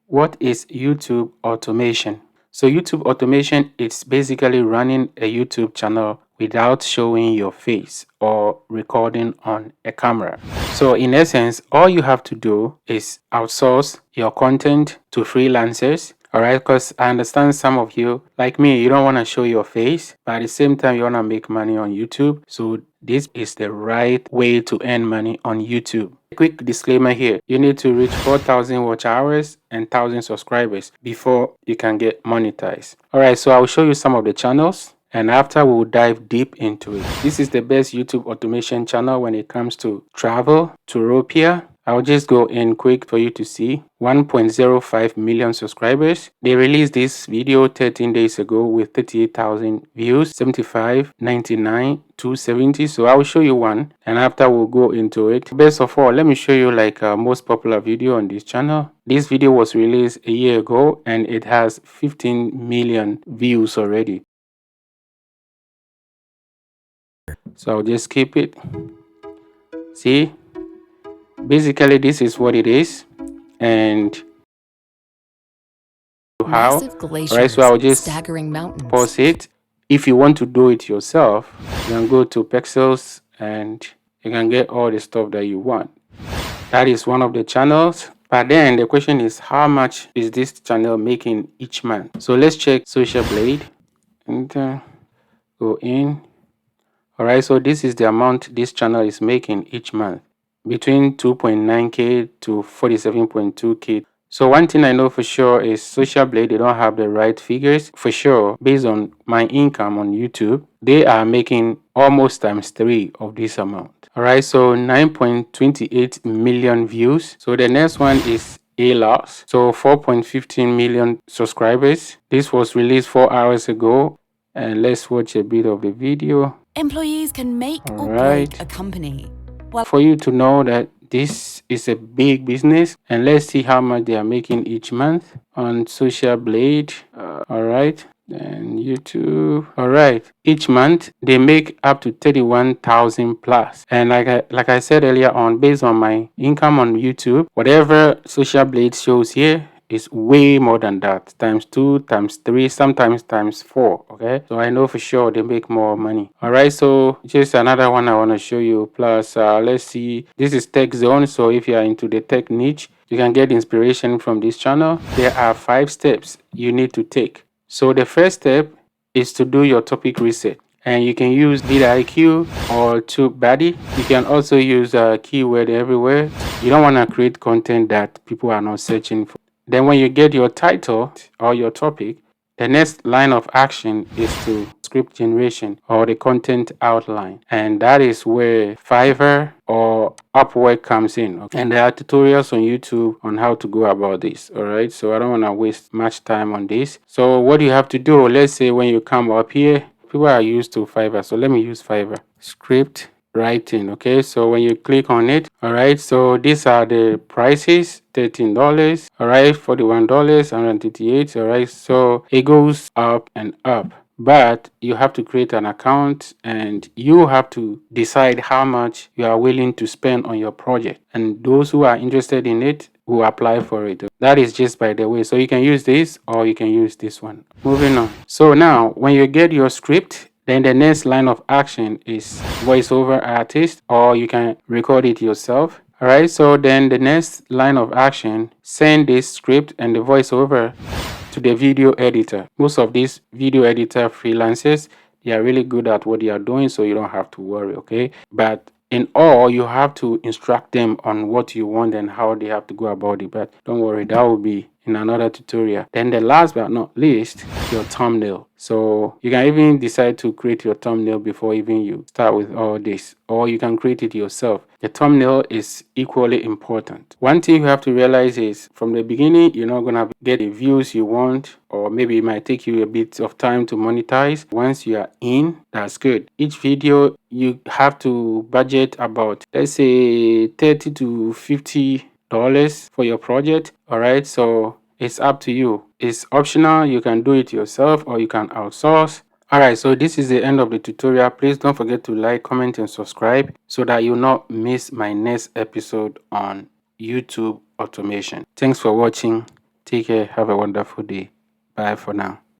What is YouTube automation? So YouTube automation is basically running a YouTube channel without showing your face or recording on a camera. So in essence, all you have to do is outsource your content to freelancers. All right, because I understand some of you, like me, you don't want to show your face, but at the same time, you want to make money on YouTube. So this is the right way to earn money on YouTube. Quick disclaimer here, you need to reach 4,000 watch hours and 1,000 subscribers before you can get monetized. All right, so I'll show you some of the channels, and after we'll dive deep into it. This is the best YouTube automation channel when it comes to travel, Touropia. I'll just go in quick for you to see. 1.05 million subscribers. They released this video 13 days ago with 38,000 views, 75, 99, 270. So I'll show you one, and after we'll go into it. Best of all, let me show you like most popular video on this channel. This video was released a year ago and it has 15 million views already. So I'll just skip it. See, basically this is what it is, and how. Right, so I'll just pause it. If you want to do it yourself, you can go to Pexels and you can get all the stuff that you want. That is one of the channels. But then the question is, how much is this channel making each month? So let's check Social Blade and go in. All right, so this is the amount this channel is making each month, between 2.9k to 47.2k. So one thing I know for sure is Social Blade, they don't have the right figures. For sure, based on my income on YouTube, they are making almost ×3 of this amount. All right, so 9.28 million views. So the next one is A-Loss. So 4.15 million subscribers. This was released 4 hours ago. And let's watch a bit of the video. Employees can make or break a company. For you to know that this is a big business, and let's see how much they are making each month on Social Blade. All right, and YouTube. All right, each month they make up to 31,000 plus. And like I said earlier on, based on my income on YouTube, whatever Social Blade shows here is way more than that, ×2, ×3, sometimes ×4. Okay, so I know for sure they make more money. All right, so just another one I want to show you. Plus let's see, this is Tech Zone. So if you are into the tech niche, you can get inspiration from this channel. There are 5 steps you need to take. So the first step is to do your topic research, and you can use vidIQ or TubeBuddy. You can also use keyword everywhere. You don't want to create content that people are not searching for. Then when you get your title or your topic, the next line of action is to script generation or the content outline. And that is where Fiverr or Upwork comes in. Okay? And there are tutorials on YouTube on how to go about this. All right, so I don't want to waste much time on this. So what you have to do, let's say when you come up here, people are used to Fiverr. So let me use Fiverr. Script writing. Okay, so when you click on it, all right, so these are the prices: $13, all right, $41, $138. All right, so it goes up and up, but you have to create an account and you have to decide how much you are willing to spend on your project, and those who are interested in it will apply for it. That is just by the way. So you can use this or you can use this one. Moving on. So now when you get your script, then the next line of action is voiceover artist, or you can record it yourself. All right, so then the next line of action, send this script and the voiceover to the video editor. Most of these video editor freelancers, they are really good at what they are doing, so you don't have to worry, okay? But in all, you have to instruct them on what you want and how they have to go about it. But don't worry, that will be in another tutorial. Then the last but not least, your thumbnail. So you can even decide to create your thumbnail before even you start with all this, or you can create it yourself. The thumbnail is equally important. One thing you have to realize is from the beginning, you're not gonna get the views you want, or maybe it might take you a bit of time to monetize. Once you are in, that's good. Each video you have to budget about, let's say, $30 to $50 for your project. All right, so it's up to you. It's optional. You can do it yourself or you can outsource. All right, so this is the end of the tutorial. Please don't forget to like, comment, and subscribe so that you'll not miss my next episode on YouTube automation. Thanks for watching. Take care. Have a wonderful day. Bye for now.